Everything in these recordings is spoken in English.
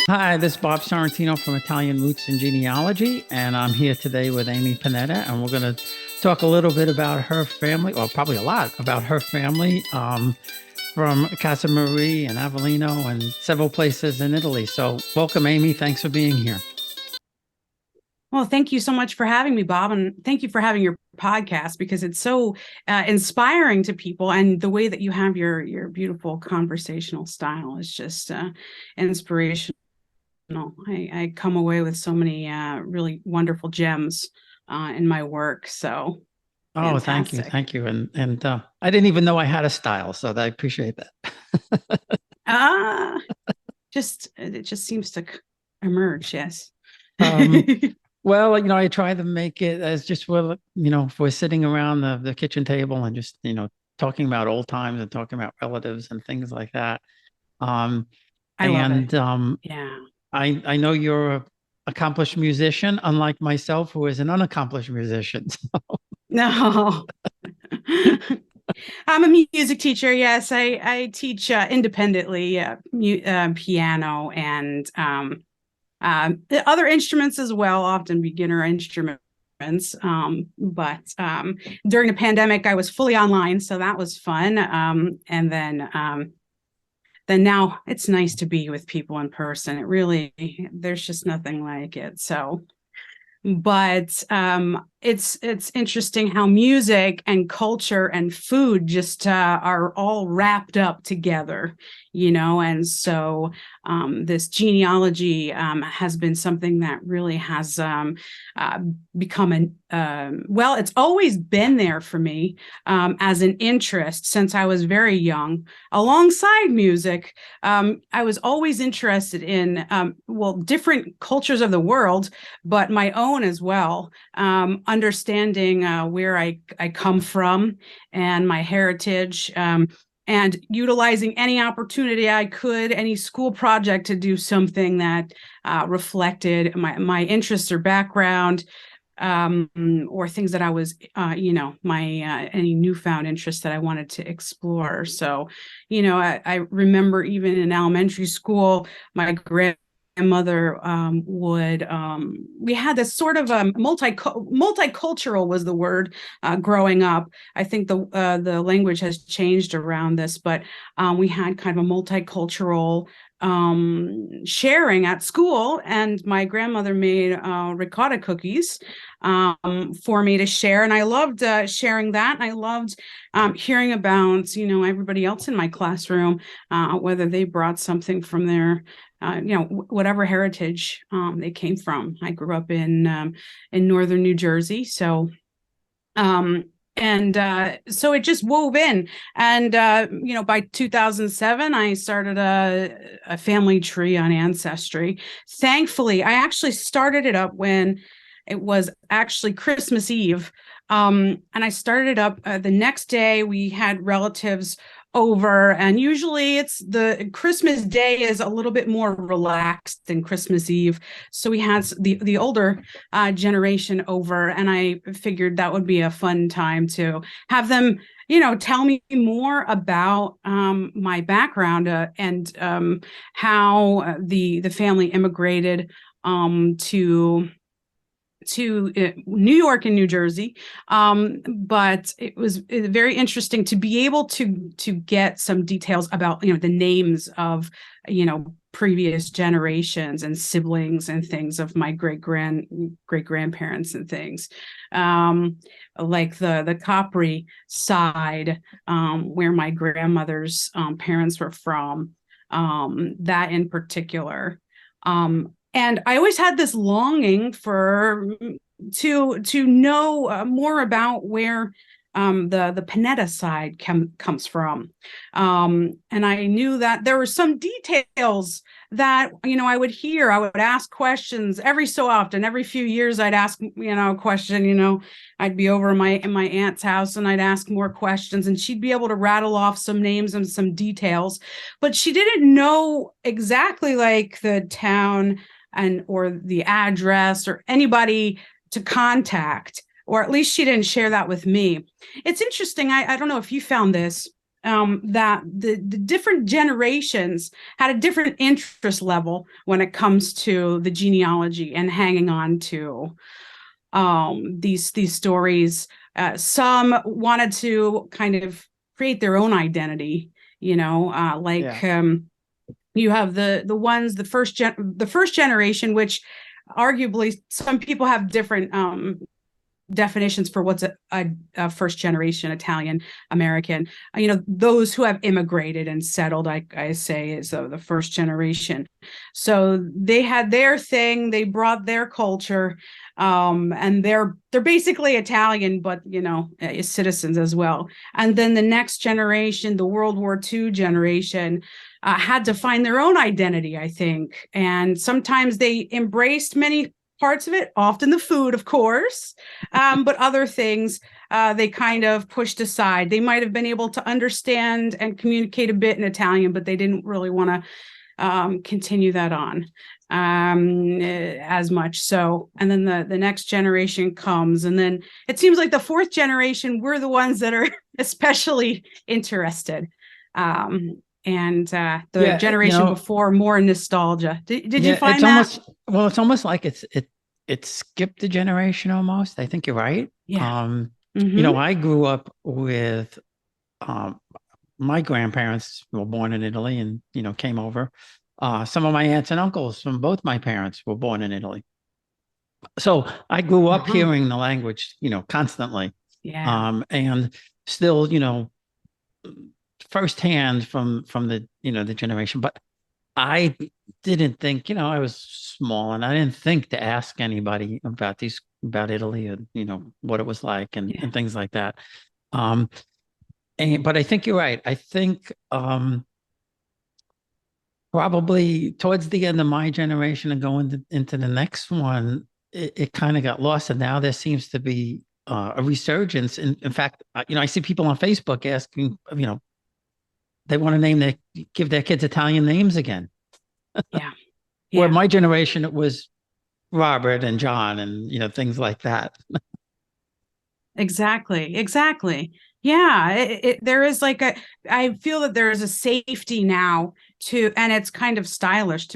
Hi, this is Bob Sorrentino from Italian Roots and Genealogy, and I'm here today with Amy Panetta, and we're going to talk a little bit about her family, or probably a lot about her family from Casa Marie and Avellino and several places in Italy. So welcome, Amy. Thanks for being here. Well, thank you so much for having me, Bob, and thank you for having your podcast because it's so inspiring to people, and the way that you have your beautiful conversational style is just inspirational. I come away with so many really wonderful gems in my work. So Oh, thank you, fantastic. thank you, and I didn't even know I had a style, so I appreciate that. Ah, just it just seems to emerge. Yes. Um, Well, I try to make it as just if we're sitting around the kitchen table and just, talking about old times and talking about relatives and things like that. Um, I love it. and Yeah. I know you're a accomplished musician, unlike myself, who is an unaccomplished musician. No. I'm a music teacher. Yes, I teach independently piano and other instruments as well, often beginner instruments. But during the pandemic, I was fully online, so that was fun. And then now it's nice to be with people in person. It really, there's just nothing like it. But it's interesting how music and culture and food just are all wrapped up together, and so this genealogy has been something that really has uh, become well, it's always been there for me as an interest since I was very young. Alongside music, I was always interested in well, different cultures of the world, but my own as well. Understanding where I come from and my heritage, and utilizing any opportunity I could, any school project to do something that reflected my interests or background, or things that I was, my any newfound interests that I wanted to explore. So, I remember even in elementary school, my grandmother would we had this sort of multicultural was the word growing up. I think the language has changed around this, but we had kind of a multicultural sharing at school, and my grandmother made ricotta cookies for me to share, and I loved sharing that, and I loved hearing about everybody else in my classroom, whether they brought something from their whatever heritage they came from. I grew up in northern New Jersey, so um, so it just wove in. And by 2007, I started a family tree on Ancestry. Thankfully, I actually started it up when it was actually Christmas Eve. And I started it up the next day. We had relatives over, and usually it's the Christmas day is a little bit more relaxed than Christmas Eve. So we had the older generation over, and I figured that would be a fun time to have them, tell me more about my background, and how the family immigrated to New York and New Jersey. But it was very interesting to be able to get some details about the names of previous generations and siblings and things of my great grandparents and things, like the Capri side, where my grandmother's parents were from, that in particular. And I always had this longing to know more about where the Panetta side comes from. And I knew that there were some details that I would hear. I would ask questions every so often. Every few years, I'd ask a question. I'd be over in my aunt's house, and I'd ask more questions, and she'd be able to rattle off some names and some details, but she didn't know exactly like the town and or the address or anybody to contact, or at least she didn't share that with me. It's interesting. I don't know if you found this, that the different generations had a different interest level when it comes to the genealogy and hanging on to these stories. Some wanted to kind of create their own identity, you have the first generation, which arguably some people have different definitions for what's a first generation Italian American. Those who have immigrated and settled, I say, is the first generation. So they had their thing, they brought their culture, and they're basically Italian, but citizens as well. And then the next generation, the World War II generation, had to find their own identity, I think. And sometimes they embraced many parts of it, often the food, of course, but other things they kind of pushed aside. They might have been able to understand and communicate a bit in Italian, but they didn't really want to continue that on as much. So, and then the next generation comes, and then it seems like the fourth generation, we're the ones that are especially interested. And the generation before, more nostalgia. Did you find that? It's almost like it skipped a generation almost. I think you're right. Yeah. I grew up with my grandparents were born in Italy and came over. Some of my aunts and uncles from both my parents were born in Italy. So I grew up hearing the language, constantly. Yeah. And still, firsthand from the the generation, but I didn't think, I was small and I didn't think to ask anybody about Italy and what it was like and things like that. But I think you're right. I think probably towards the end of my generation and going into the next one, it kind of got lost, and now there seems to be a resurgence. In fact, I see people on Facebook asking, they want to give their kids Italian names again. Yeah. Where my generation, it was Robert and John and, things like that. Exactly. Yeah. There is I feel that there is a safety now and it's kind of stylish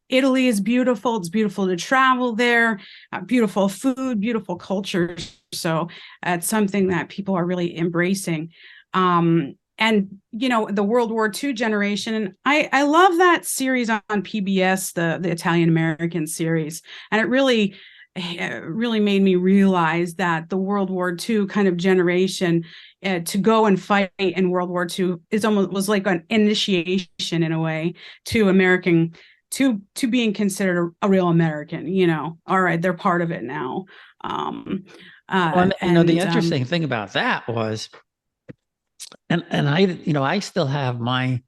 Italy is beautiful. It's beautiful to travel there, beautiful food, beautiful culture. So it's something that people are really embracing. And the World War II generation, and I love that series on PBS, the Italian American series, and it really made me realize that the World War II kind of generation to go and fight in World War II was like an initiation in a way to American to being considered a real American. All right, they're part of it now. The interesting thing about that was. And I still have my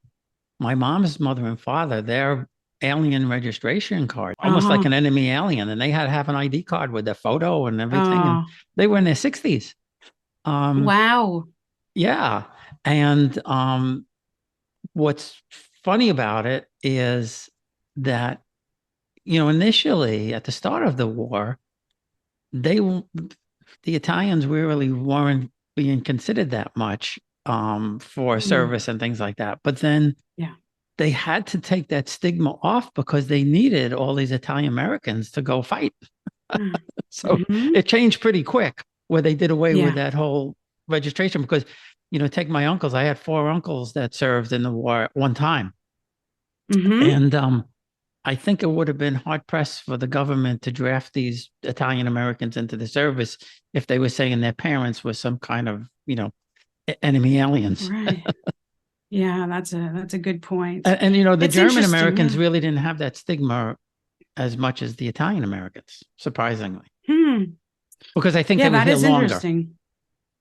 mom's mother and father, their alien registration card, almost like an enemy alien. And they had to have an ID card with their photo and everything. And they were in their 60s. Wow. Yeah. And what's funny about it is that, initially at the start of the war, the Italians really weren't being considered that much for service and things like that. But then they had to take that stigma off because they needed all these Italian Americans to go fight. So it changed pretty quick where they did away with that whole registration because, take my uncles. I had 4 uncles that served in the war at one time. And I think it would have been hard pressed for the government to draft these Italian Americans into the service if they were saying their parents were some kind of, enemy aliens. Right. Yeah, that's a good point. And the German Americans really didn't have that stigma as much as the Italian Americans, surprisingly. Because I think they were here longer. Interesting.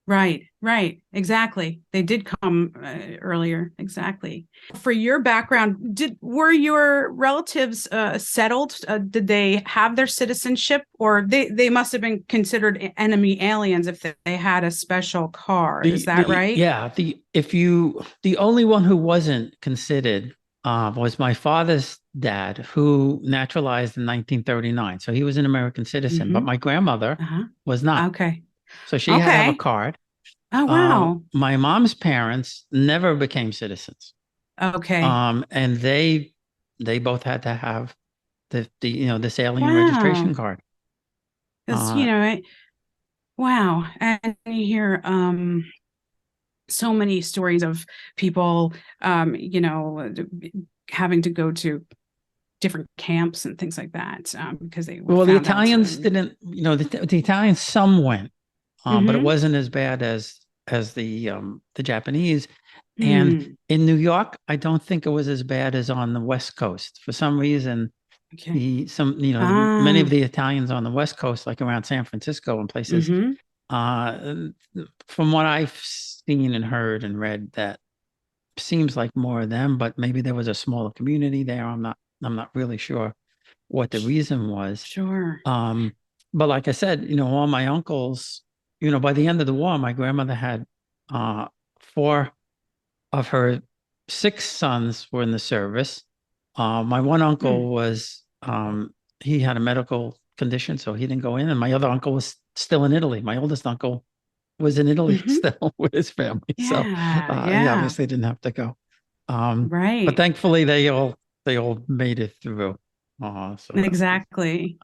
Right. Exactly. They did come earlier. Exactly. For your background, were your relatives settled? Did they have their citizenship, or they must have been considered enemy aliens if they had a special card? Is that right? Yeah. The only one who wasn't considered was my father's dad, who naturalized in 1939. So he was an American citizen, but my grandmother was not. Okay. So she had to have a card. Oh, wow. My mom's parents never became citizens. Okay. And they both had to have the this alien Wow. registration card. Because, Uh, wow. And you hear so many stories of people, having to go to different camps and things like that because they were well, the found out. Italians didn't, the Italians some went, but it Mm-hmm. wasn't as bad as the Japanese. And Mm, in New York, I don't think it was as bad as on the West Coast. For some reason, okay. many Ah. of the Italians on the West Coast, like around San Francisco and places, Mm-hmm. uh, from what I've seen and heard and read, that seems like more of them, but maybe there was a smaller community there. I'm not really sure what the reason was. Sure. Um, but like I said, all my uncles, by the end of the war, my grandmother had uh four of her six sons were in the service. My one Mm. uncle was he had a medical condition, so he didn't go in, and my other uncle was still in Italy. My oldest uncle was in Italy Mm-hmm. still with his family, so Yeah. he Yeah. obviously didn't have to go. But Right. thankfully they all made it through. So Exactly.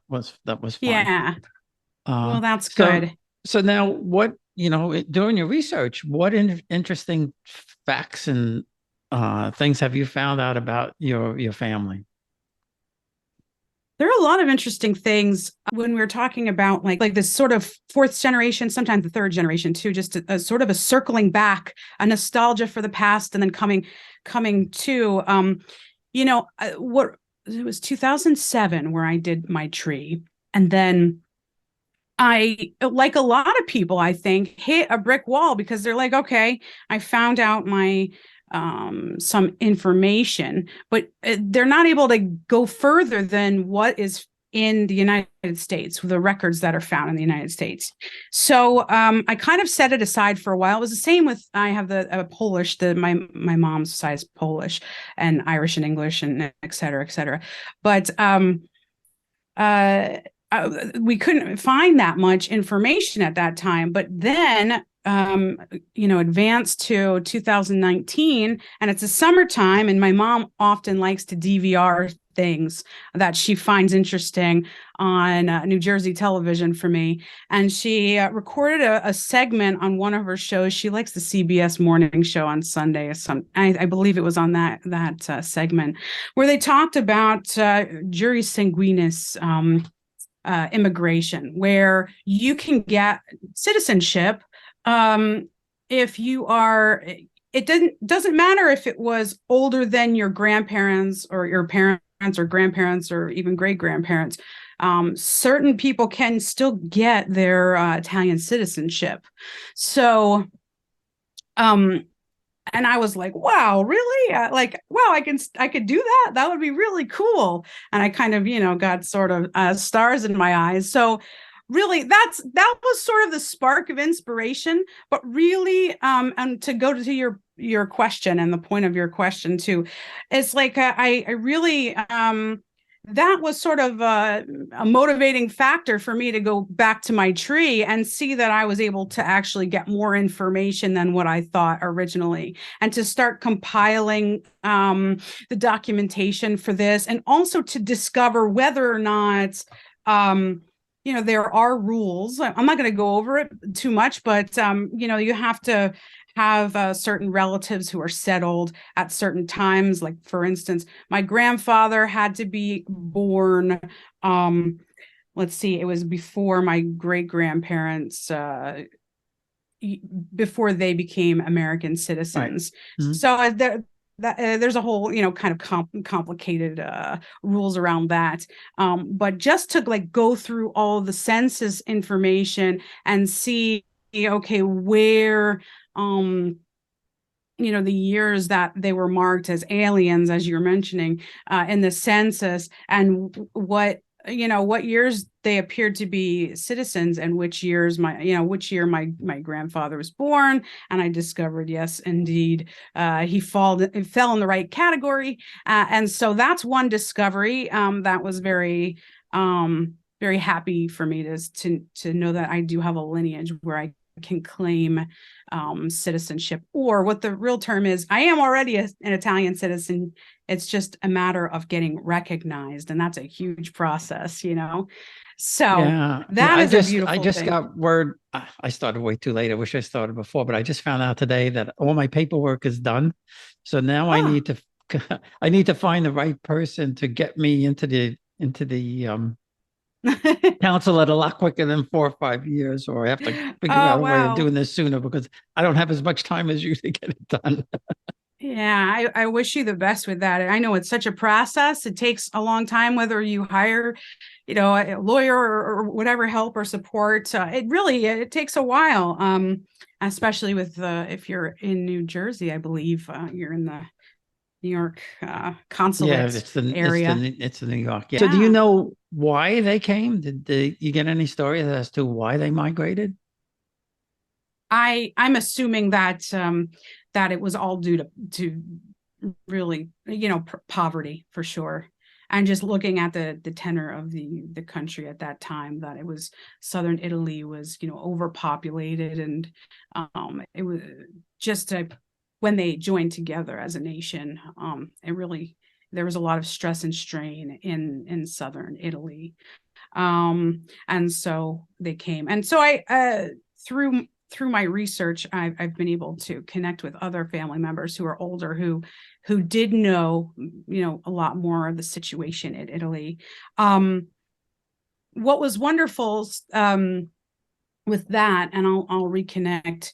that was fine. Yeah. Uh, Well, that's so good. so now what, doing your research, what interesting facts and things have you found out about your family? There are a lot of interesting things when we're talking about like this sort of fourth generation, sometimes the third generation too, just a sort of a circling back, a nostalgia for the past, and then coming to what it was 2007 where I did my tree, and then I, like a lot of people, I think, hit a brick wall because they're like, okay, I found out my some information, but they're not able to go further than what is in the United States, the records that are found in the United States. So I kind of set it aside for a while. It was the same with, I have the Polish, my mom's side is Polish and Irish and English and et cetera, et cetera. But uh, we couldn't find that much information at that time. But then, advanced to 2019, and it's a summertime, and my mom often likes to DVR things that she finds interesting on New Jersey television for me. And she recorded a segment on one of her shows. She likes the CBS morning show on Sunday. I believe it was on that segment where they talked about juris sanguinis immigration, where you can get citizenship if you are. It doesn't matter if it was older than your grandparents or your parents or grandparents or even great grandparents. Certain people can still get their Italian citizenship. So, um, and I was like, wow, really? Like, wow, I could do that. That would be really cool. And I kind of, got sort of stars in my eyes. So really that was sort of the spark of inspiration. But really, and to go to your question and the point of your question too, it's like I really that was sort of a motivating factor for me to go back to my tree and see that I was able to actually get more information than what I thought originally, and to start compiling the documentation for this, and also to discover whether or not there are rules. I'm not going to go over it too much, but you have to have certain relatives who are settled at certain times. Like, for instance, my grandfather had to be born. Let's see, it was before my great grandparents, before they became American Right. citizens. Mhm. So there's a whole, kind of complicated rules around that. But just to like go through all the census information and see, okay, where the years that they were marked as aliens, as you're mentioning, in the census, and what years they appeared to be citizens, and which year my grandfather was born. And I discovered, yes, indeed, he fell in the right category. And so that's one discovery that was very happy for me to know that I do have a lineage where I can claim citizenship, or what the real term is, I am already an Italian citizen. It's just a matter of getting recognized, and that's a huge process, you know. So Yeah, yeah. that is a I beautiful just thing. got word. I started way too late. I wish I started before, but I just found out today that all my paperwork is done. So now I Oh, need to I need to find the right person to get me into the council at a lot quicker than 4 or 5 years, or I have to figure oh out a way of wow. doing this sooner because I don't have as much time as you to get it done. Yeah, I wish you the best with that. I know it's such a process. It takes a long time, whether you hire, you know, a lawyer or whatever help or support. It takes a while, especially with if you're in New Jersey, I believe you're in the New York Yeah, consulate the area. it's the New York. Yeah. So do you Yeah, know why they came? You get any stories as to why they migrated? I'm assuming that that it was all due to really, you know, poverty for sure. And just looking at the tenor of the country at that time, that it was southern Italy was, you know, overpopulated, and it was just when they joined together as a nation, it really, there was a lot of stress and strain in southern Italy, and so they came. And so I through my research, I've been able to connect with other family members who are older, who did know, you know, a lot more of the situation in Italy. What was wonderful with that, and I'll reconnect.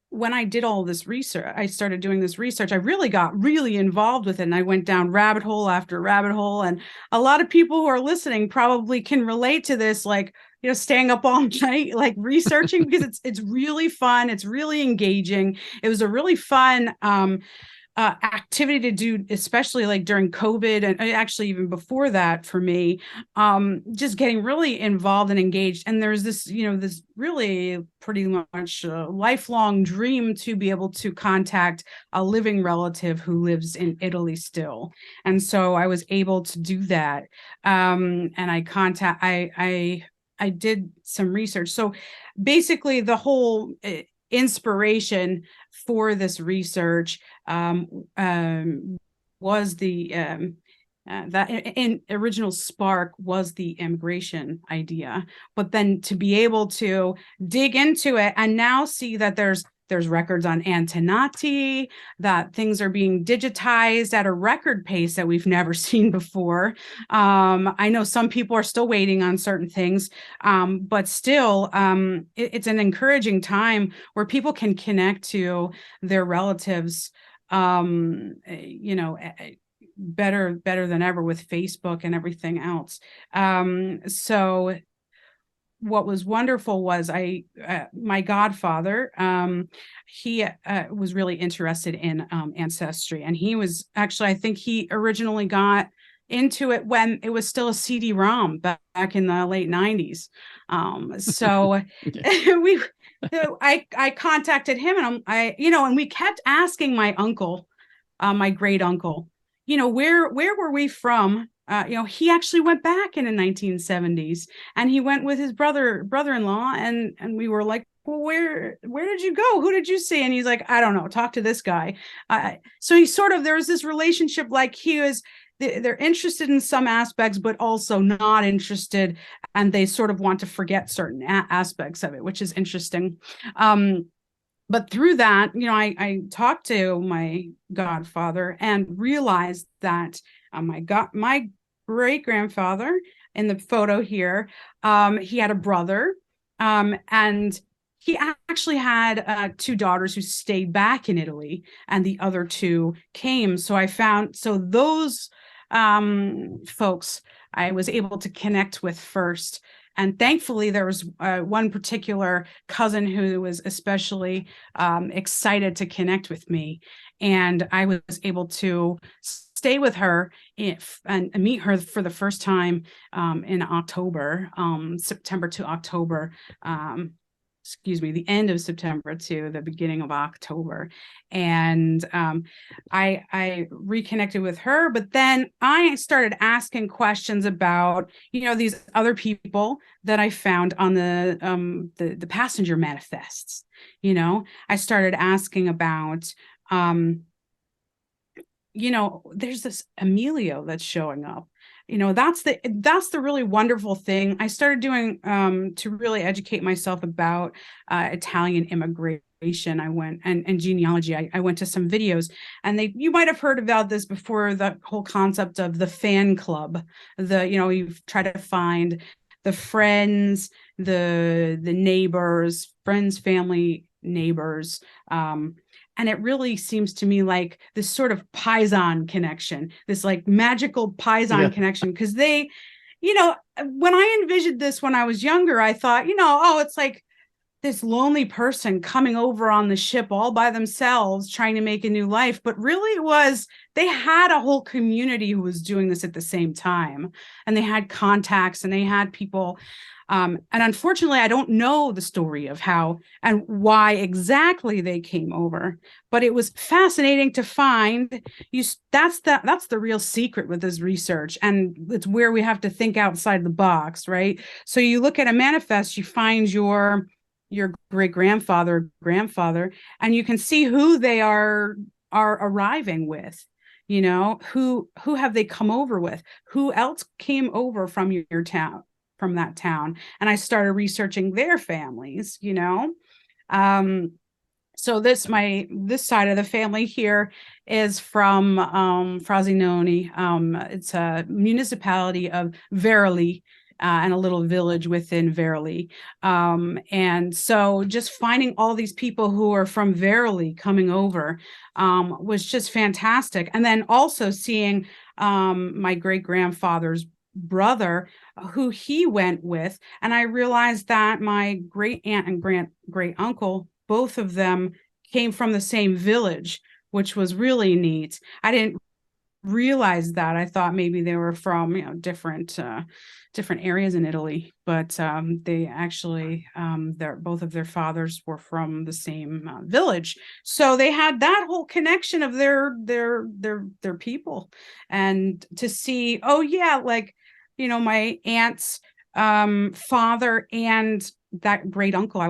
When I did all this research, I started doing this research, I really got really involved with it. And I went down rabbit hole after rabbit hole. And a lot of people who are listening probably can relate to this, like, you know, staying up all night, like researching, because it's really fun. It's really engaging. It was a really fun activity to do, especially like during COVID, and actually even before that for me, just getting really involved and engaged. And there's this, you know, this really pretty much lifelong dream to be able to contact a living relative who lives in Italy still. And so I was able to do that. And I did some research. So basically the whole inspiration for this research um, um, was the that in original spark was the immigration idea, but then to be able to dig into it and now see that there's records on Antenati, that things are being digitized at a record pace that we've never seen before. I know some people are still waiting on certain things, but still, it's an encouraging time where people can connect to their relatives, you know, better than ever with Facebook and everything else. So what was wonderful was my godfather, he was really interested in ancestry, and he was actually, I think he originally got into it when it was still a CD-ROM back in the late 90s. So Yeah. we I contacted him, and you know, and we kept asking my uncle, my great uncle, you know, where were we from? You know, he actually went back in the 1970s, and he went with his brother-in-law, and we were like, well, where did you go? Who did you see? And he's like, I don't know, talk to this guy. So he sort of, there's this relationship, like he was, they're interested in some aspects, but also not interested, and they sort of want to forget certain aspects of it, which is interesting. But through that, you know, I talked to my godfather and realized that my great grandfather in the photo here, he had a brother, and he actually had two daughters who stayed back in Italy, and the other two came. So I found, so those folks I was able to connect with first. And thankfully, there was one particular cousin who was especially excited to connect with me. And I was able to stay with her and meet her for the first time in October, September to October. the end of September to the beginning of October. And I reconnected with her, but then I started asking questions about, these other people that I found on the passenger manifests. I started asking about, there's this Emilio that's showing up. That's the really wonderful thing I started doing to really educate myself about Italian immigration. I went and genealogy. I went to some videos, and you might have heard about this before, the whole concept of the fan club. You try to find the friends, the neighbors, friends, family, neighbors. And it really seems to me like this sort of Paisan connection, this like magical Paisan connection. Because they, when I envisioned this when I was younger, I thought, oh, it's like this lonely person coming over on the ship all by themselves, trying to make a new life. But really they had a whole community who was doing this at the same time. And they had contacts and they had people. And unfortunately, I don't know the story of how and why exactly they came over, but it was fascinating to find. That's the real secret with this research, and it's where we have to think outside the box, right? So you look at a manifest, you find your great grandfather, and you can see who they are arriving with. Who have they come over with? Who else came over from your town? From that town, and I started researching their families. So this side of the family here is from Frosinone. It's a municipality of Veroli, and a little village within Veroli. And so just finding all these people who are from Veroli coming over was just fantastic. And then also seeing my great grandfather's brother, who he went with, and I realized that my great aunt and great uncle, both of them came from the same village, which was really neat. I didn't realize that. I thought maybe they were from different areas in Italy, but they actually both of their fathers were from the same village, so they had that whole connection of their people. And to see, oh yeah, like my aunt's father and that great uncle,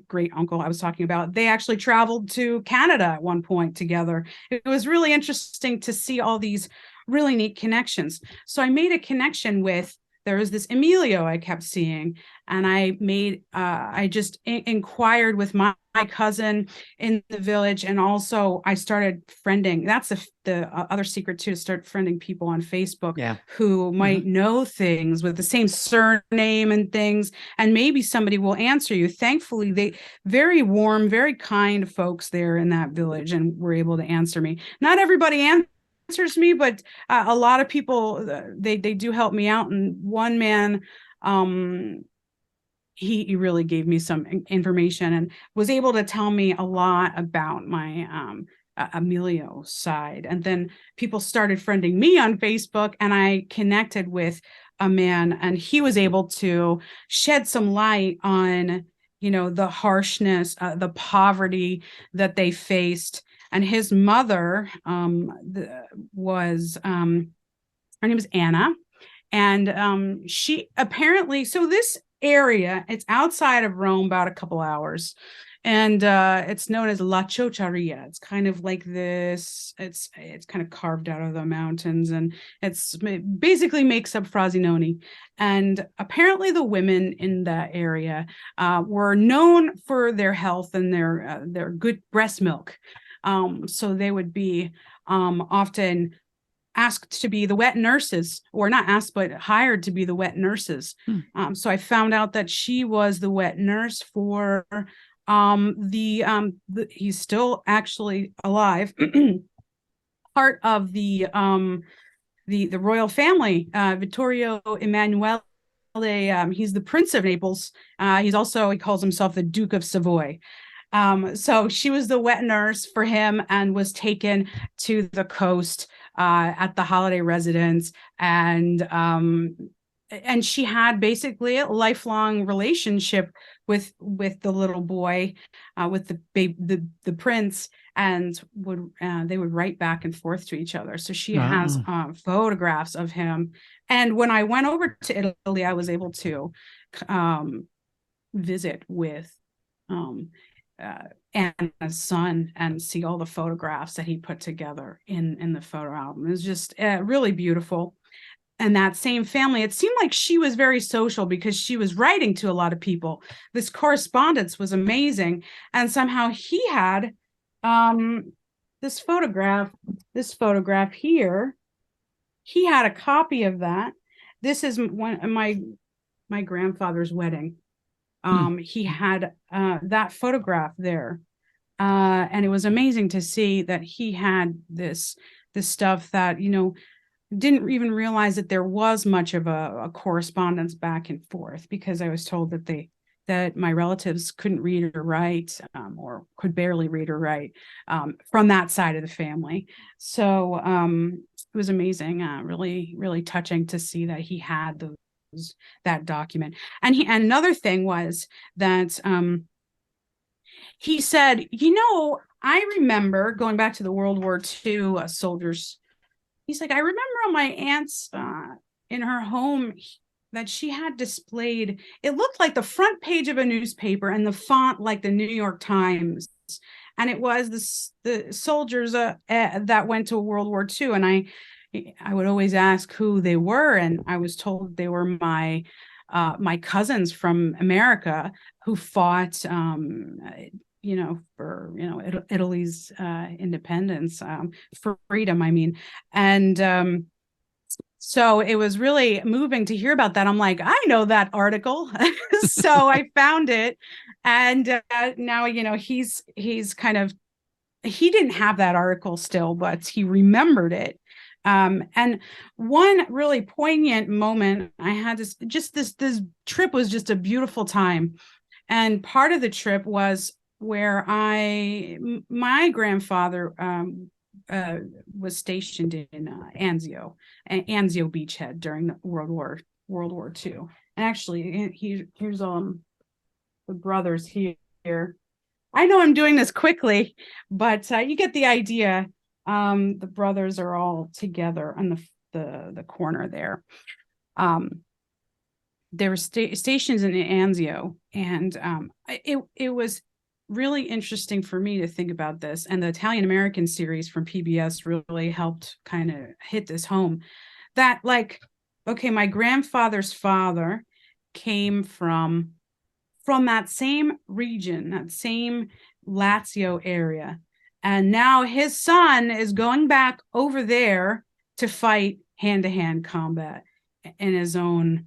great uncle I was talking about, they actually traveled to Canada at one point together. It was really interesting to see all these really neat connections. So I made a connection with, there was this Emilio I kept seeing, and I just inquired with my cousin in the village, and also I started friending. That's the other secret too, to start friending people on Facebook who might know things with the same surname and things, and maybe somebody will answer you. Thankfully, they very warm, very kind folks there in that village, and were able to answer me. Not everybody answers me, but a lot of people, they do help me out. And one man, he really gave me some information and was able to tell me a lot about my Emilio side. And then people started friending me on Facebook, and I connected with a man, and he was able to shed some light on the harshness, the poverty that they faced. And his mother was her name is Anna, and she apparently, so this area, it's outside of Rome, about a couple hours, and it's known as La Ciociaria. It's kind of like this. It's kind of carved out of the mountains, and it basically makes up Frosinone. And apparently, the women in that area were known for their health and their good breast milk. So they would be often asked to be the wet nurses, or not asked, but hired to be the wet nurses. So I found out that she was the wet nurse for he's still actually alive, part of the royal family, Vittorio Emanuele. He's the Prince of Naples. He calls himself the Duke of Savoy. So she was the wet nurse for him, and was taken to the coast at the holiday residence. And and she had basically a lifelong relationship with the little boy, with the prince, and they would write back and forth to each other. So she has Wow. photographs of him. And when I went over to Italy, I was able to visit with Anna's son and see all the photographs that he put together in the photo album. It was just really beautiful. And that same family, it seemed like she was very social because she was writing to a lot of people. This correspondence was amazing. And somehow he had this photograph here. He had a copy of that. This is my grandfather's wedding. He had that photograph there. And it was amazing to see that he had this stuff that, didn't even realize that there was much of a correspondence back and forth, because I was told that my relatives couldn't read or write, or could barely read or write, from that side of the family. So it was amazing, really, really touching to see that he had that document. And another thing was that he said, I remember going back to the World War II soldiers. He's like, I remember on my aunt's in her home that she had displayed, it looked like the front page of a newspaper and the font like the New York Times. And it was the soldiers that went to World War II. And I would always ask who they were. And I was told they were my cousins from America who fought, for Italy's independence, for freedom, I mean. And so it was really moving to hear about that. I'm like, I know that article. So I found it. And now, he's kind of, he didn't have that article still, but he remembered it. And one really poignant moment I had, this trip was just a beautiful time. And part of the trip was where my grandfather was stationed in Anzio beachhead during the World War II. And actually, here's the brothers here. I know I'm doing this quickly, but you get the idea. The brothers are all together on the corner there. They were stations in Anzio, and it was really interesting for me to think about this. And the Italian American series from PBS really helped kind of hit this home. That, like, okay, my grandfather's father came from that same region, that same Lazio area. And now his son is going back over there to fight hand-to-hand combat in his own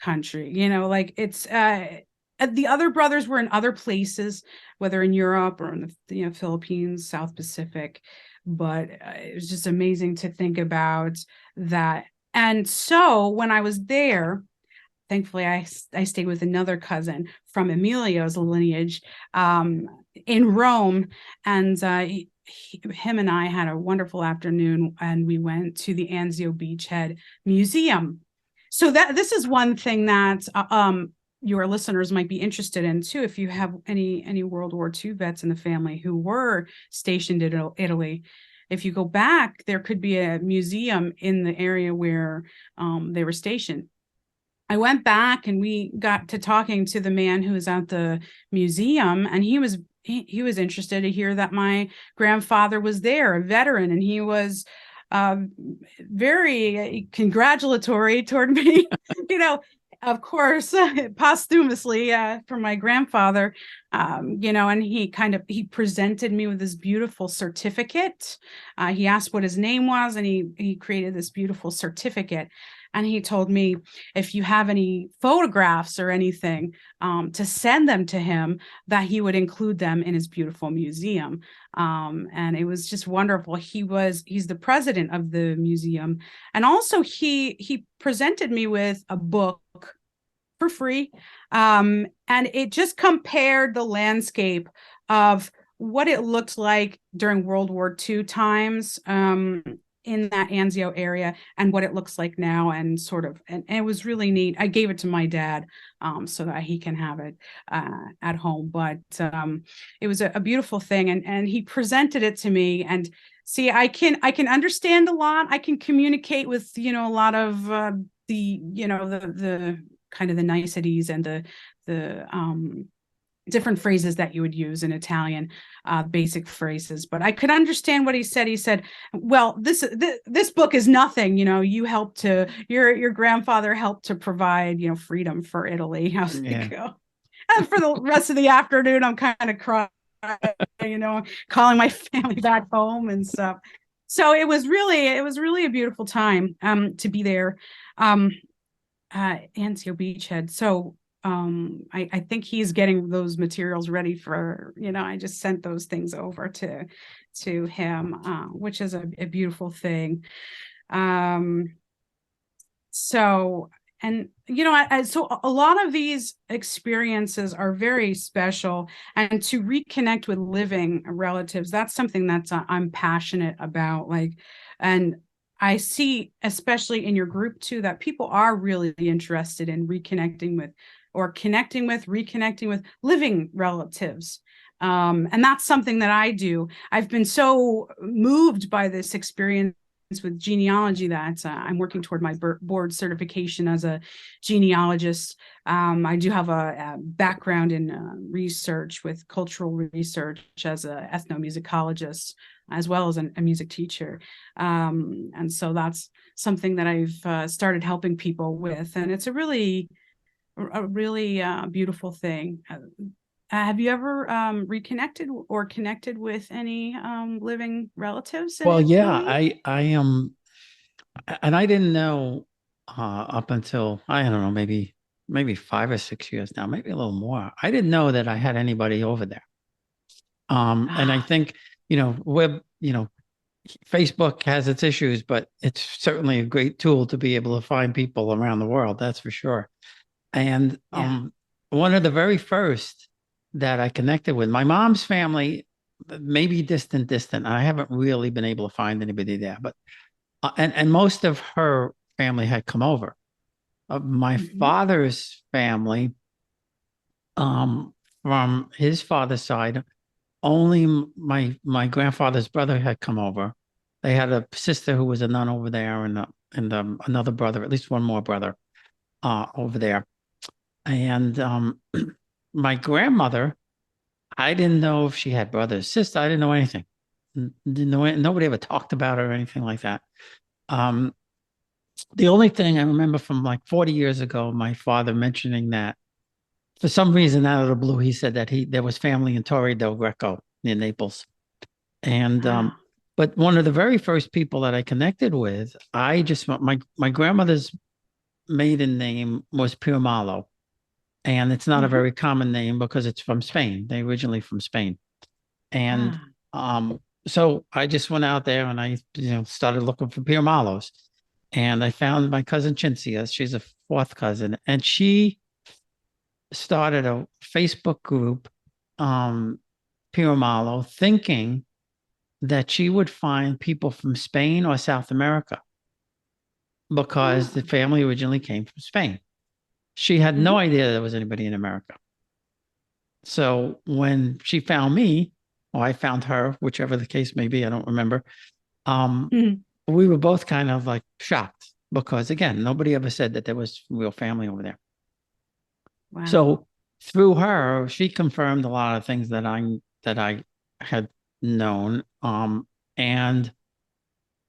country. Like, it's the other brothers were in other places, whether in Europe or in the Philippines, South Pacific. But it was just amazing to think about that. And so when I was there, thankfully, I stayed with another cousin from Emilio's lineage in Rome. And him and I had a wonderful afternoon, and we went to the Anzio Beachhead Museum. So this is one thing that your listeners might be interested in too. If you have any World War II vets in the family who were stationed in Italy, if you go back, there could be a museum in the area where they were stationed. I went back and we got to talking to the man who was at the museum, and he was interested to hear that my grandfather was there, a veteran, and he was very congratulatory toward me, of course, posthumously, for my grandfather, and he presented me with this beautiful certificate. He asked what his name was, and he created this beautiful certificate. And he told me, if you have any photographs or anything, to send them to him, that he would include them in his beautiful museum. And it was just wonderful. He's the president of the museum. And also he presented me with a book for free. And it just compared the landscape of what it looked like during World War II times, in that Anzio area and what it looks like now, and sort of, and it was really neat. I gave it to my dad so that he can have it at home, but it was a beautiful thing, and he presented it to me. And see, I can understand a lot. I can communicate with, a lot of the kind of the niceties and the different phrases that you would use in Italian, basic phrases. But I could understand what he said. He said, "Well, this book is nothing. You helped to your grandfather helped to provide freedom for Italy." I was like, oh. And for the rest of the afternoon, I'm kind of crying, calling my family back home and stuff. So it was really a beautiful time to be there. Anzio Beachhead. So I think he's getting those materials ready for, I just sent those things over to him, which is a beautiful thing. So, and so a lot of these experiences are very special, and to reconnect with living relatives, that's something that's I'm passionate about. And I see, especially in your group too, that people are really interested in reconnecting with, or reconnecting with living relatives. And that's something that I do. I've been so moved by this experience with genealogy that I'm working toward my board certification as a genealogist. I do have a background in research with cultural research as an ethnomusicologist, as well as a music teacher. And so that's something that I've started helping people with. And it's a really beautiful thing. Have you ever reconnected or connected with any living relatives in Well, yeah, Italy? I am, and I didn't know up until, I don't know, maybe 5 or 6 years now, maybe a little more. I didn't know that I had anybody over there. And I think, Facebook has its issues, but it's certainly a great tool to be able to find people around the world. That's for sure. And Yeah. one of the very first that I connected with, my mom's family, maybe distant. I haven't really been able to find anybody there, but and most of her family had come over. My Mhm. father's family, from his father's side, only my grandfather's brother had come over. They had a sister who was a nun over there, and another brother, at least one more brother, over there. And my grandmother, I didn't know if she had brothers, sister. I didn't know anything. Didn't know it. Nobody ever talked about her or anything like that. Um, the only thing I remember from like 40 years ago, my father mentioning that for some reason out of the blue, he said that there was family in Torre del Greco near Naples. And Ah. but one of the very first people that I connected with, my grandmother's maiden name was Piromallo. And it's not a Mhm. very common name because it's from Spain. They originally from Spain. And Ah. so I just went out there and I, started looking for Piromallos. And I found my cousin Cinzia. She's a fourth cousin, and she started a Facebook group, um, Piromallo, thinking that she would find people from Spain or South America because the Ah. family originally came from Spain. She had no Mhm. idea there was anybody in America. So when she found me, or I found her, whichever the case may be, I don't remember. Um, Mhm. we were both kind of like shocked because again, nobody ever said that there was real family over there. Wow. So through her, she confirmed a lot of things that I had known. And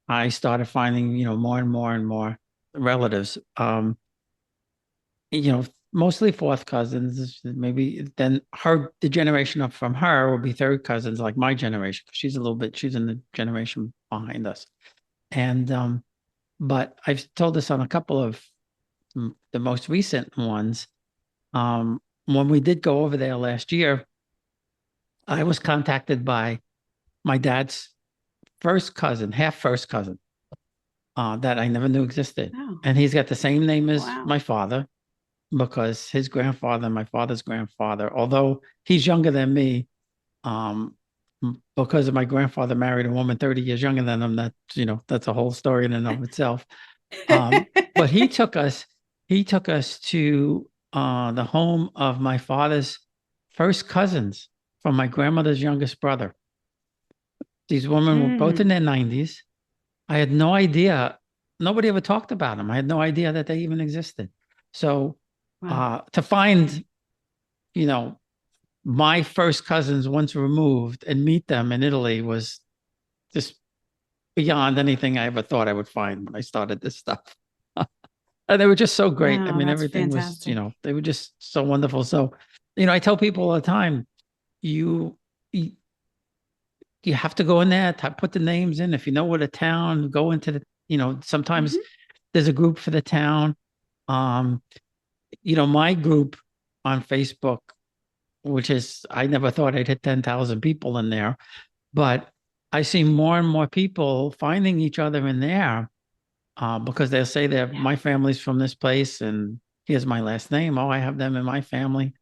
I started finding, more and more and more relatives. You know, mostly fourth cousins, maybe then the generation up from her will be third cousins, like my generation. She's in the generation behind us. And but I've told this on a couple of the most recent ones. When we did go over there last year, I was contacted by my dad's first cousin, half first cousin, that I never knew existed. Oh. And he's got the same name as Wow. my father because his grandfather and my father's grandfather, although he's younger than me, um, because of my grandfather married a woman 30 years younger than him. That, that's a whole story in and of itself. But he took us to the home of my father's first cousins from my grandmother's youngest brother. These women were both in Mm, their 90s. I had no idea. Nobody ever talked about them. I had no idea that they even existed. So wow. to find, you know, my first cousins once removed and meet them in Italy was just beyond anything I ever thought I would find when I started this stuff. And they were just so great. I Wow, mean, that's everything was, fantastic. they were just so wonderful. So, I tell people all the time, you you, you have to go in there, put the names in. If you know what a town, go into the, sometimes Hmm. there's a group for the town. Um, my group on Facebook, which is, I never thought I'd hit 10,000 people in there, but I see more and more people finding each other in there, because they'll say that Yeah. my family's from this place and here's my last name. Oh, I have them in my family.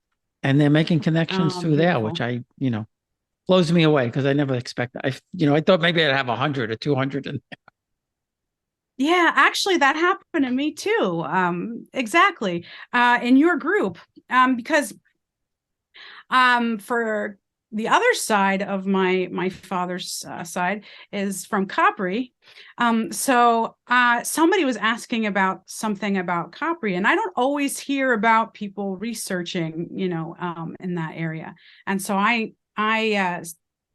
And they're making connections Oh, through there, which beautiful. blows me away because I never expected. I thought maybe I'd have 100 or 200. And Yeah, actually, that happened to me too. Exactly. In your group, because for the other side of my father's side is from Capri. So somebody was asking about something about Capri, and I don't always hear about people researching, in that area. And so I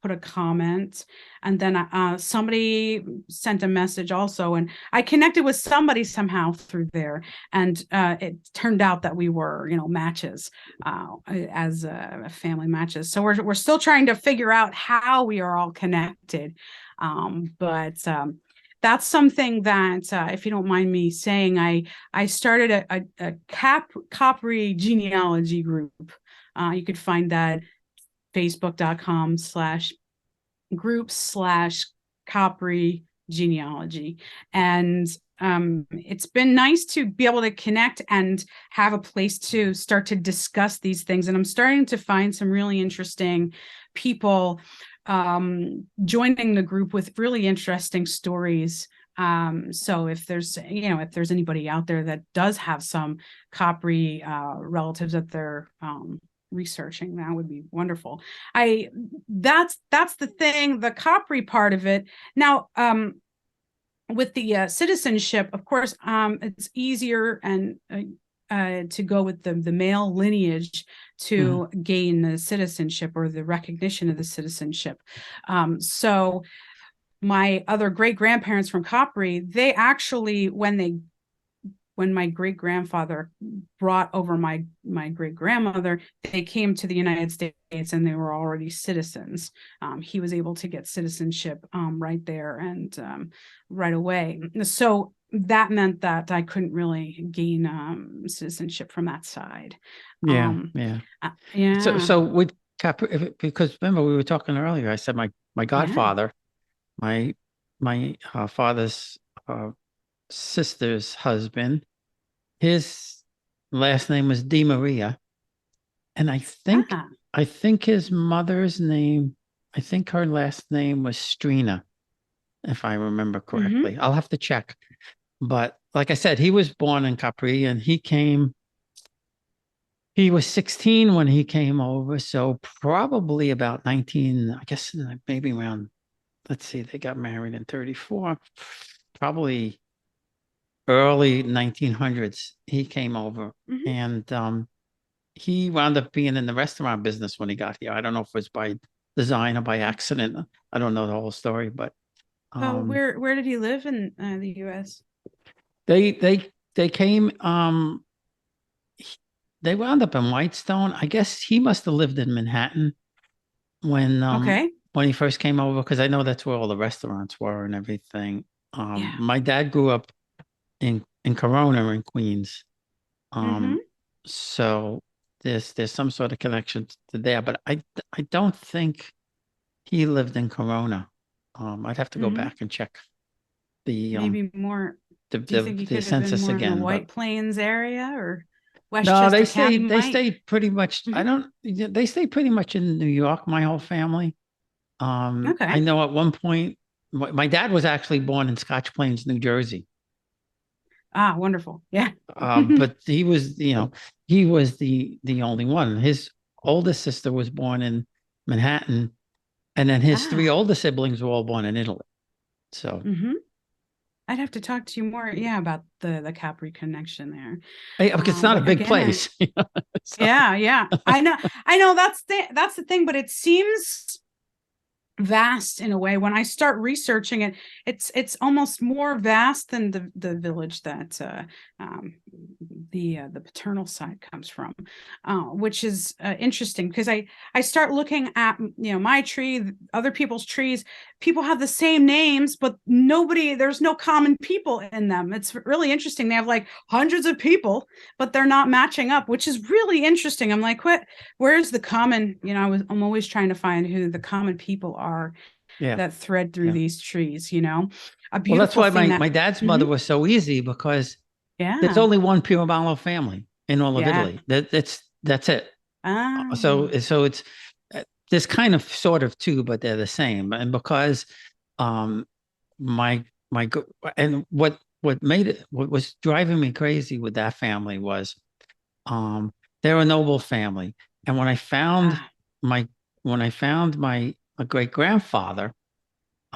put a comment, and then somebody sent a message also, and I connected with somebody somehow through there, and it turned out that we were, matches, as family matches. So we're still trying to figure out how we are all connected. But that's something that, if you don't mind me saying, I started a Capri genealogy group. You could find that facebook.com/groups/Capri genealogy. And it's been nice to be able to connect and have a place to start to discuss these things. And I'm starting to find some really interesting people joining the group with really interesting stories. So if there's anybody out there that does have some Capri relatives that they're researching, that would be wonderful. I that's the thing, the Capri part of it. Now, with the citizenship, of course, it's easier and to go with the male lineage Mhm. to gain the citizenship or the recognition of the citizenship. So my other great grandparents from Capri, they actually, when my great grandfather brought over my great grandmother, they came to the United States and they were already citizens. He was able to get citizenship right there and right away. So that meant that I couldn't really gain citizenship from that side. Yeah, Um, yeah. So, yeah, so with because remember we were talking earlier, I said my yeah. godfather, my father's uh, sister's husband, his last name was Di Maria, and I think Ah, I think his mother's name, I think her last name was Strina, if I remember mm-hmm. correctly. I'll have to check. But like I said, he was born in Capri and he was 16 when he came over. So probably about 19, I guess maybe around, let's see, they got married in 34, probably early 1900s. He came over Mm-hmm. and he wound up being in the restaurant business when he got here. I don't know if it was by design or by accident. I don't know the whole story, but Oh, um, where did he live in the U.S.? they came. They wound up in Whitestone. I guess he must have lived in Manhattan when um Okay. when he first came over because I know that's where all the restaurants were and everything. Yeah. My dad grew up in Corona in Queens. Mm-hmm. Um, so there's some sort of connection to there, but I don't think he lived in Corona. I'd have to go Mm-hmm. back and check the um Maybe more. the Do you the, think he the could have been census more in the again, but White Plains area or no, Westchester County they might? stayed pretty much. I Mhm. don't. They stayed pretty much in New York. My whole family. I Okay. know at one point, my dad was actually born in Scotch Plains, New Jersey. Ah, wonderful. Yeah. But he was, he was the only one. His oldest sister was born in Manhattan, and then his three Ah. older siblings were all born in Italy. So, Hmm. I'd have to talk to you more, yeah, about the Capri connection there. because it's not a But big again, place. So, yeah, yeah. I know that's the thing, but it seems vast in a way. When I start researching it, it's almost more vast than the village that um, the paternal side comes from, which is interesting because I start looking at my tree, other people's trees. People have the same names, but there's no common people in them. It's really interesting. They have like hundreds of people, but they're not matching up, which is really interesting. I'm like, where's the common, I'm always trying to find who the common people are yeah, that thread through yeah. these trees, a Well, that's beautiful why thing my that. dad's mother Mhm. was so easy because there's Yeah. only one Piromallo family in all of Yeah. Italy. That's it. Ah. So it's there's kind of sort of two, but they're the same. And because um my my and what was driving me crazy with that family was um they're a noble family. And Ah. my when I found my great grandfather,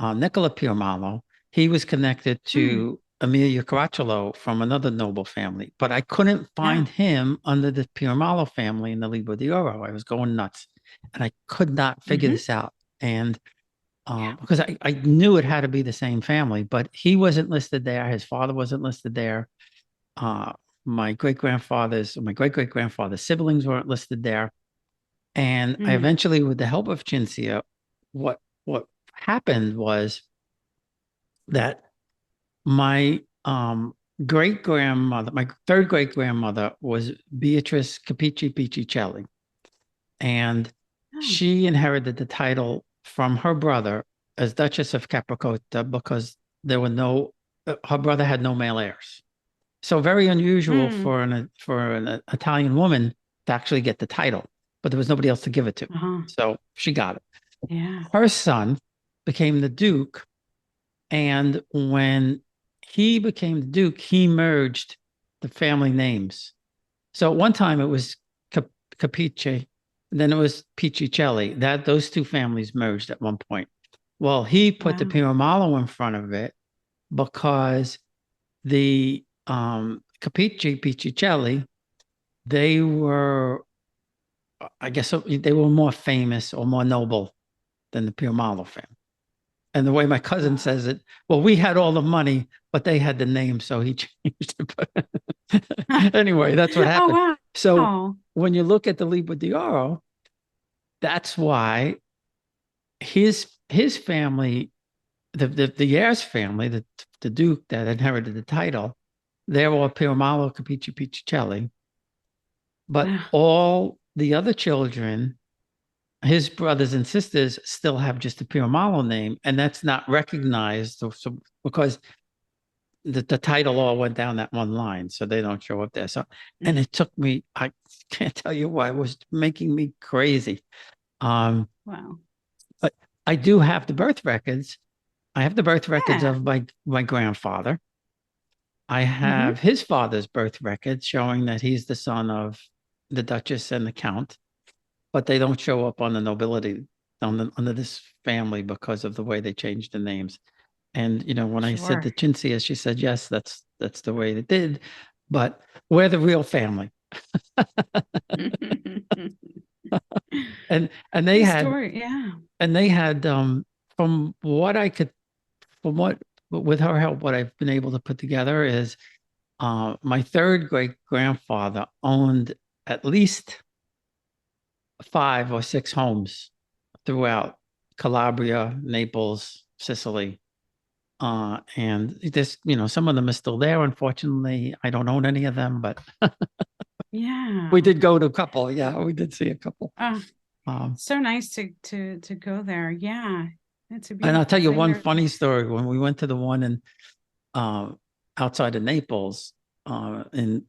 Nicola Piromallo, he was connected Mm. to Amelia Caracciolo from another noble family, but I couldn't Yeah. find him under the Piromallo family in the Libro d'Oro. I was going nuts, and I could not figure Hmm. this out. And Yeah. because I knew it had to be the same family, but he wasn't listed there. His father wasn't listed there. Uh, my great great grandfather's siblings weren't listed there. And I Mm. eventually, with the help of Cinzia, what happened was that my great grandmother, my third great grandmother was Beatrice Capici Piccicelli, and Oh. she inherited the title from her brother as Duchess of Capricotta because there were no, her brother had no male heirs. So very unusual Mm. for an Italian woman to actually get the title, but there was nobody else to give it to. Uh-huh. So she got it. Yeah. Her son became the Duke, and when he became the Duke, he merged the family names. So at one time it was Capice, then it was Piccicelli. Those two families merged at one point. Well, he put the Wow. Piromallo in front of it because the Capici Piccicelli, they were, I guess, they were more famous or more noble than the Piromallo family. And the way my cousin Uh, says it, well, we had all the money, but they had the name, so he changed it. Anyway, that's what oh, happened. wow. So Oh. when you look at the Libra d'Oro, that's why his family, the heirs family, the Duke that inherited the title, they're all Piromallo Capici Piccicelli, but Wow. all the other children, his brothers and sisters, still have just the Piromallo name, and that's not recognized. So because the title all went down that one line, so they don't show up there. So, and Mm. it took me, I can't tell you why, it was making me crazy. Um, Wow. but I do have the birth records. I have the birth records Yeah. of my grandfather. I Hmm. have his father's birth records showing that he's the son of the Duchess and the Count, but they don't show up on the nobility under this family because of the way they changed the names. And when I said to Sure. Chintzia, she said, "Yes, that's the way it did, but we're the real family." And they The had story. Yeah. and they had from what I could from what with her help, what I've been able to put together is my third great grandfather owned at least 5 or 6 homes throughout Calabria, Naples, Sicily. And this, some of them are still there. Unfortunately, I don't own any of them, but we Yeah. did go to a couple. Yeah, we did see a couple. Oh, Um, so nice to go there. Yeah. It's a and I'll beautiful tell you thing one there. funny story. When we went to the one in uh, outside of Naples, in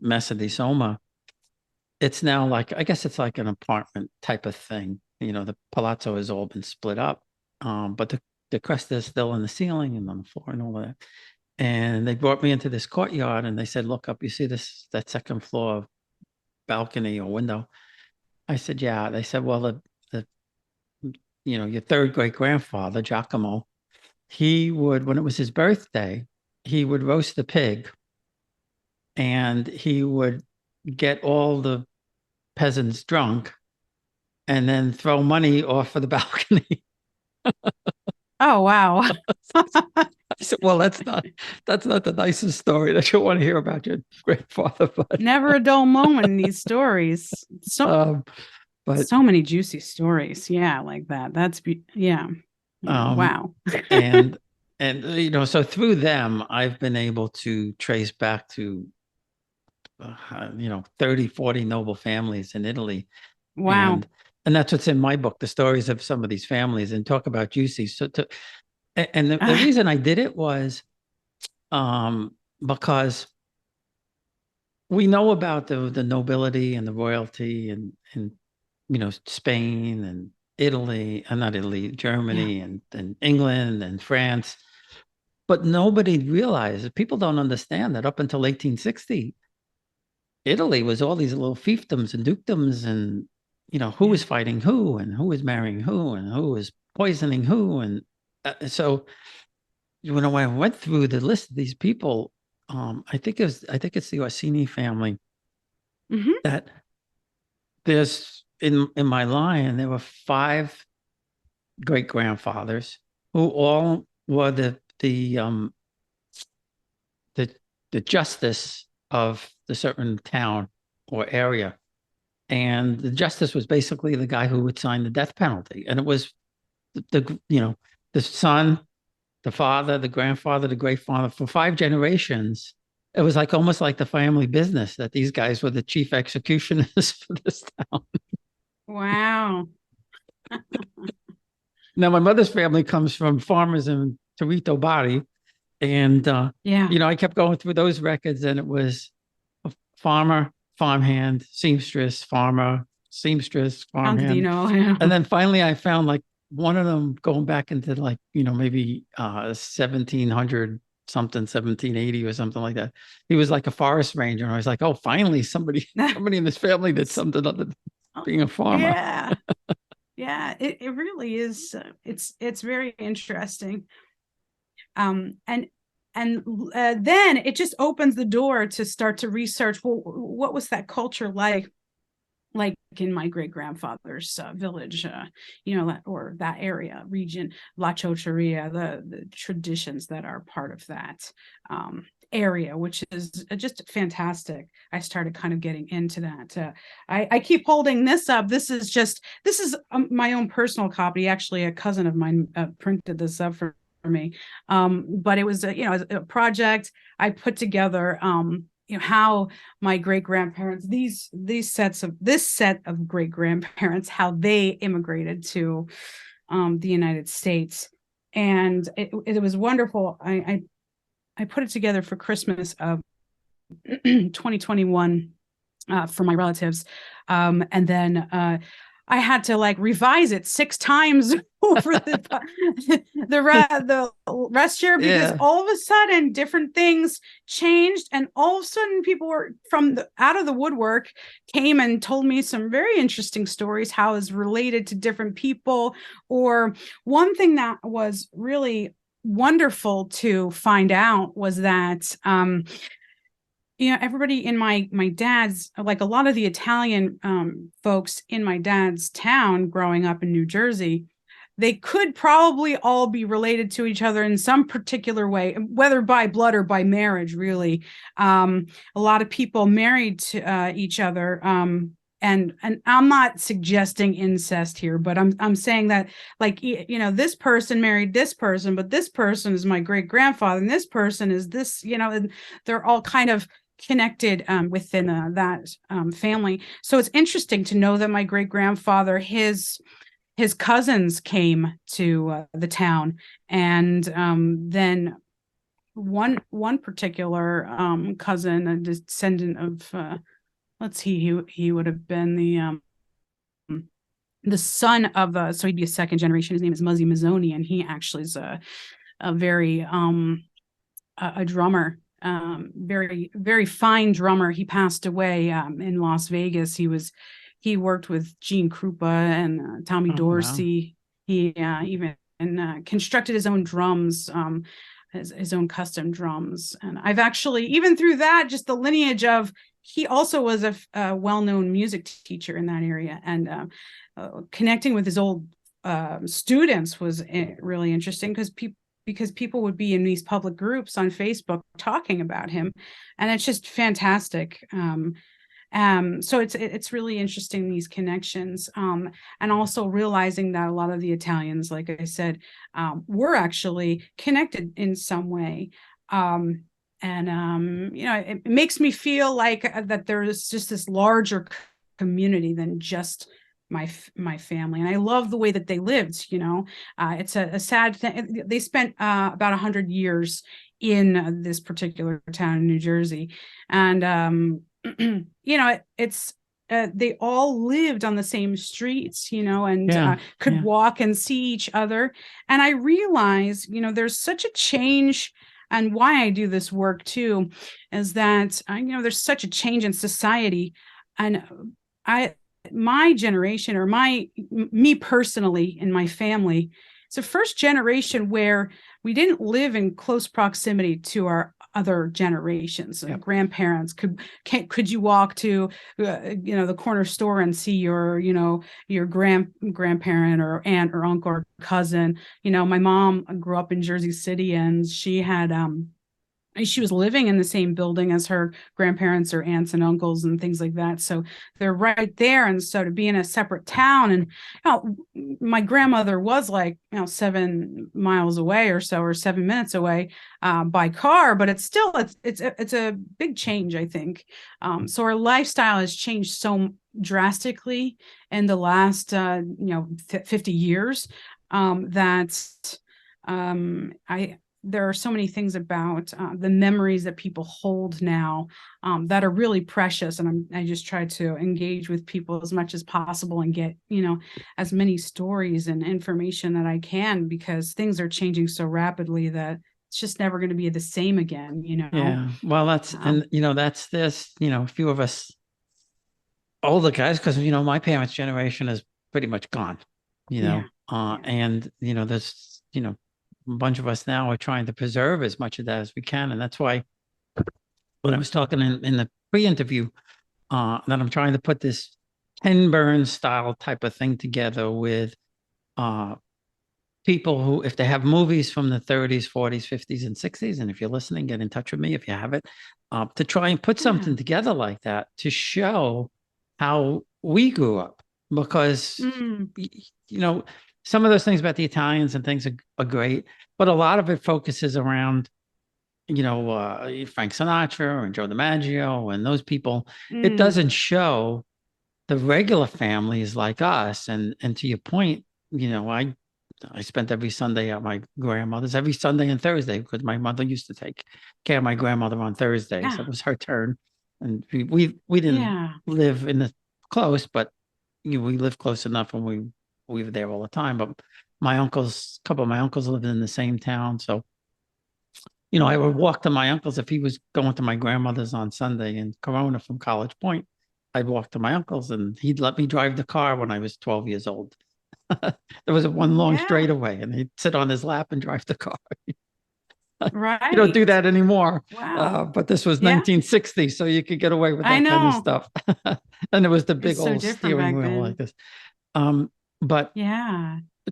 Mesa di Soma, it's now like I guess it's like an apartment type of thing. the palazzo has all been split up, but the crest is still in the ceiling and on the floor and all that. And they brought me into this courtyard and they said, look up, you see that second floor balcony or window? I said, yeah. They said, well, the your third great grandfather, Giacomo, he would, when it was his birthday, he would roast the pig and he would get all the peasants drunk and then throw money off of the balcony. Oh, wow. I said, well, that's not the nicest story that you want to hear about your grandfather, but Never a dull moment in these stories. but So many juicy stories. Yeah, like that. Yeah. Wow. and so through them, I've been able to trace back to 30, 40 noble families in Italy. Wow. And that's what's in my book, the stories of some of these families, and talk about juicy. And the reason I did it was because we know about the nobility and the royalty and Spain and Italy, not Italy, Germany, Yeah. and England and France. But nobody realizes, people don't understand that up until 1860, Italy was all these little fiefdoms and dukedoms, and who was fighting who and who was marrying who and who was poisoning who. And so when I went through the list of these people, I think it's the Orsini family Mm-hmm. that there's in my line, there were 5 great grandfathers who all were the the justice of the certain town or area. And the justice was basically the guy who would sign the death penalty. And it was the son, the father, the grandfather, the great father, for 5 generations. It was like almost like the family business that these guys were the chief executioners for this town. Wow. Now, my mother's family comes from farmers in Torito Bari. And, Yeah. I kept going through those records, and it was a farmer, farmhand, seamstress, farmer, seamstress, farmhand. Contadino. And then finally I found like one of them going back into like, maybe 1700 something, 1780 or something like that. He was like a forest ranger. And I was like, oh, finally somebody in this family did something other than being a farmer. Yeah. Yeah. It really is. It's very interesting. And then it just opens the door to start to research, well, what was that culture like in my great grandfather's village, or that area, region, La Chocheria, the traditions that are part of that area, which is just fantastic. I started kind of getting into that. I keep holding this up. This is my own personal copy. Actually, a cousin of mine printed this up for me. But it was a project I put together, how my great grandparents, this set of great grandparents, how they immigrated to the United States. And it was wonderful. I put it together for Christmas of 2021 for my relatives. And then I had to revise it 6 times over the rest year, because all of a sudden different things changed, and all of a sudden people were out of the woodwork came and told me some very interesting stories, how it's related to different people. Or one thing that was really wonderful to find out was that everybody in my dad's, like a lot of the Italian folks in my dad's town growing up in New Jersey, they could probably all be related to each other in some particular way, whether by blood or by marriage, really. A lot of people married to each other. And I'm not suggesting incest here, but I'm saying that, this person married this person, but this person is my great grandfather, and this person is this, and they're all kind of connected within that family. So it's interesting to know that my great grandfather, his cousins came to the town, and then one particular cousin, a descendant of let's see, he would have been the the son of so he'd be a second generation. His name is Muzzy Mazzoni, and he actually is a very a drummer, very very fine drummer. He passed away in Las Vegas. He worked with Gene Krupa and Tommy Oh, wow. Dorsey. He even constructed his own drums, his own custom drums. And I've actually, even through that, just the lineage of, he also was a well-known music teacher in that area, and connecting with his old students was really interesting, because people would be in these public groups on Facebook talking about him, and it's just fantastic. So it's really interesting, these connections, and also realizing that a lot of the Italians, like I said, were actually connected in some way. It makes me feel like that there's just this larger community than just my family, and I love the way that they lived. It's a sad thing. They spent about 100 years in this particular town in New Jersey, and it's they all lived on the same streets, and Yeah. could Yeah. walk and see each other. And I realize, there's such a change, and why I do this work too is that there's such a change in society, and my generation, or me personally in my family, it's the first generation where we didn't live in close proximity to our other generations. Yep. Grandparents could you walk to the corner store and see your grandparent or aunt or uncle or cousin. My mom grew up in Jersey City, and she was living in the same building as her grandparents or aunts and uncles and things like that. So they're right there. And so to be in a separate town, and my grandmother was 7 miles away or so, or 7 minutes away by car, but it's still, it's a big change, I think. So our lifestyle has changed so drastically in the last, 50 years, that there are so many things about the memories that people hold now that are really precious. And I just try to engage with people as much as possible and get, as many stories and information that I can, because things are changing so rapidly that it's just never going to be the same again, Yeah. Well, that's this, a few of us older guys, because, my parents' generation is pretty much gone, Yeah. and, there's, a bunch of us now are trying to preserve as much of that as we can. And that's why when I was talking in the pre-interview, that I'm trying to put this Ken Burns style type of thing together with people who, if they have movies from the 30s, 40s, 50s, and 60s, and if you're listening, get in touch with me if you have it, to try and put something together like that to show how we grew up. Because, some of those things about the Italians and things are great, but a lot of it focuses around, Frank Sinatra and Joe DiMaggio and those people. It doesn't show the regular families like us. And to your point, I spent every Sunday at my grandmother's, every Sunday and Thursday, because my mother used to take care of my grandmother on Thursdays. So it was her turn. And we didn't live in the close, but we lived close enough, and we were there all the time. But a couple of my uncles lived in the same town. So, I would walk to my uncle's if he was going to my grandmother's on Sunday in Corona from College Point. I'd walk to my uncle's, and he'd let me drive the car when I was 12 years old. There was one long straightaway, and he'd sit on his lap and drive the car. Right. You don't do that anymore. Wow. But this was 1960, so you could get away with that kind of stuff. And it was the big old steering wheel like this. But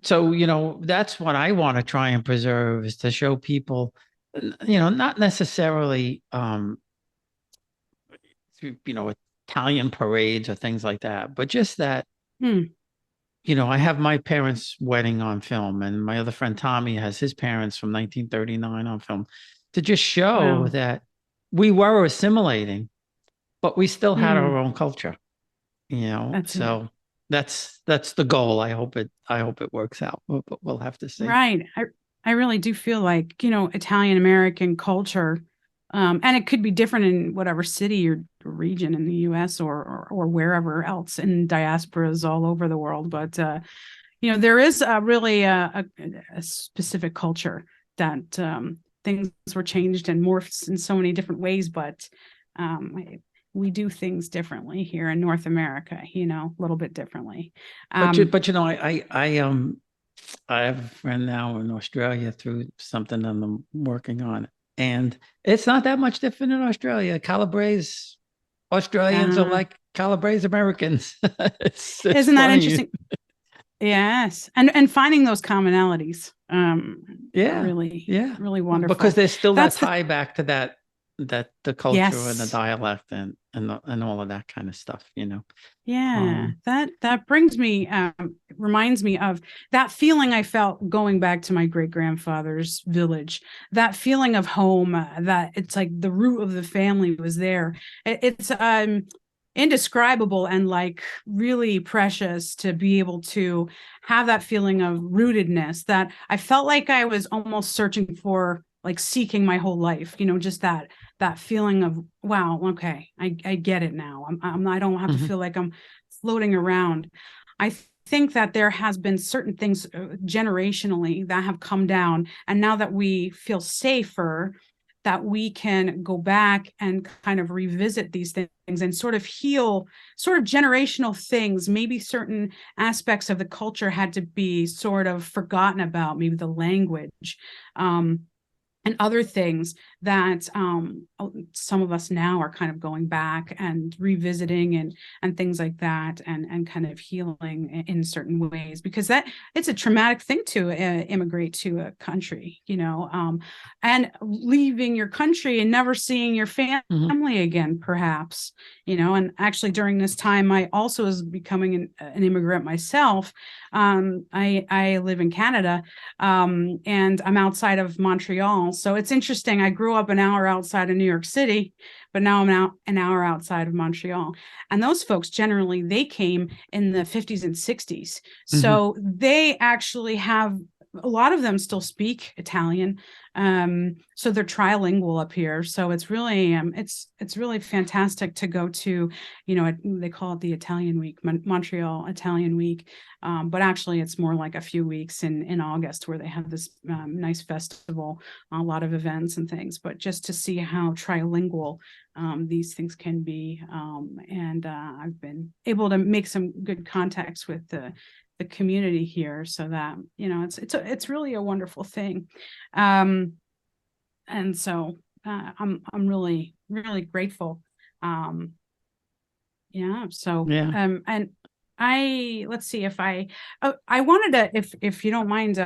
so, that's what I want to try and preserve, is to show people, not necessarily, Italian parades or things like that, but just that, I have my parents' wedding on film, and my other friend Tommy has his parents from 1939 on film, to just show that we were assimilating, but we still had our own culture, so that's the goal. I hope it works out, but we'll have to see. Right. I really do feel like, Italian American culture And it could be different in whatever city or region in the US or wherever else in diasporas all over the world. But there is really a specific culture that things were changed and morphed in so many different ways, but we do things differently here in North America, a little bit differently. I have a friend now in Australia through something that I'm working on, and it's not that much different in Australia. Calabrese Australians are like Calabrese Americans. It's isn't that funny. interesting? Yes, and finding those commonalities, really wonderful, because there's still that tie back to that the culture and the dialect and all of that kind of stuff, that reminds me of that feeling I felt going back to my great-grandfather's village, that feeling of home, that it's like the root of the family was there. It's indescribable and like really precious to be able to have that feeling of rootedness that I felt like I was almost searching for, like seeking my whole life, just that feeling of, wow, okay, I get it now. I don't have to feel like I'm floating around. I think that there has been certain things generationally that have come down, and now that we feel safer, that we can go back and kind of revisit these things and sort of heal sort of generational things. Maybe certain aspects of the culture had to be sort of forgotten about, maybe the language, and other things that some of us now are kind of going back and revisiting and things like that, and kind of healing in certain ways, because that it's a traumatic thing to immigrate to a country, and leaving your country and never seeing your family again, perhaps, and actually during this time, I also was becoming an immigrant myself. I live in Canada, and I'm outside of Montreal. So it's interesting. I grew up an hour outside of New York City, but now I'm out an hour outside of Montreal. And those folks generally, they came in the 50s and 60s. So they actually have, a lot of them still speak Italian. So they're trilingual up here. So it's really, it's really fantastic to go to, they call it the Italian Week, Montreal Italian Week. But actually it's more like a few weeks in August, where they have this nice festival, a lot of events and things, but just to see how trilingual these things can be. And I've been able to make some good contacts with the community here, so that it's really a wonderful thing. And so I'm really grateful. And let's see, if I wanted to, if you don't mind,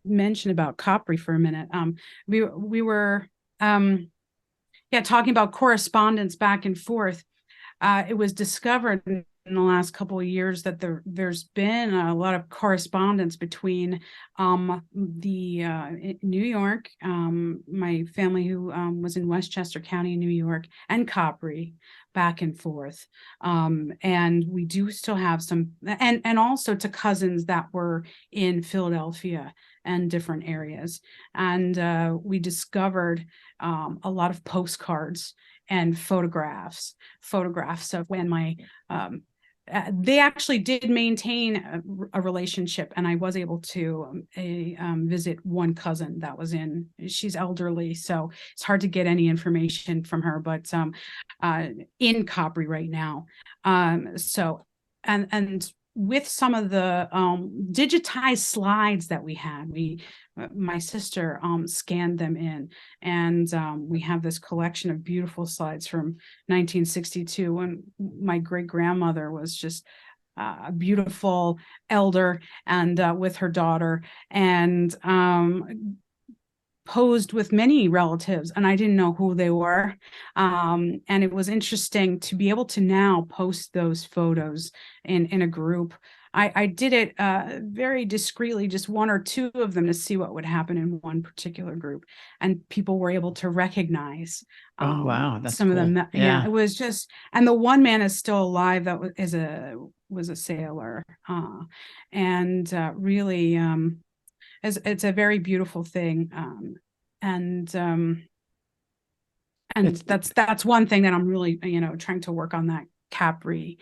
mention about Capri for a minute. We were talking about correspondence back and forth. It was discovered in the last couple of years that there's been a lot of correspondence between New York, my family who was in Westchester County, New York, and Capri, back and forth. And we do still have some, and also to cousins that were in Philadelphia and different areas. And we discovered a lot of postcards and photographs of when my they actually did maintain a relationship, and I was able to visit one cousin that was she's elderly, so it's hard to get any information from her, but in Capri right now. So and with some of the digitized slides that we had, my sister scanned them in, and we have this collection of beautiful slides from 1962, when my great-grandmother was just a beautiful elder, and with her daughter, and posed with many relatives, and I didn't know who they were. And it was interesting to be able to now post those photos in a group. I did it very discreetly, just one or two of them, to see what would happen in one particular group, and people were able to recognize. Oh wow, that's some cool. of them. Yeah, it was just, and the one man is still alive that was a sailor, and really, it's a very beautiful thing. And And that's one thing that I'm really, trying to work on, that Capri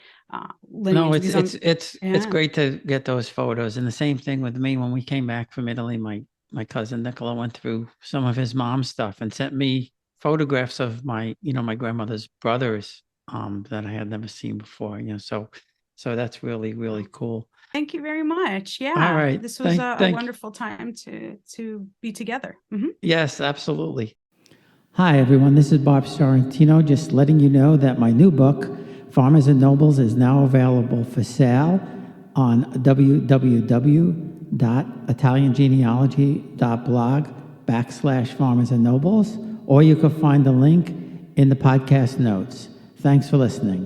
lineage. No, because it's yeah. great to get those photos. And the same thing with me when we came back from Italy. My cousin Nicola went through some of his mom's stuff and sent me photographs of my grandmother's brothers that I had never seen before. So that's really, really cool. Thank you very much. All Yeah, right. this was a Thank wonderful time to be together. Mhm. Yes, absolutely. Hi, everyone. This is Bob Sorrentino, just letting you know that my new book, Farmers and Nobles, is now available for sale on www.italiangenealogy.blog/Farmers and Nobles, or you can find the link in the podcast notes. Thanks for listening.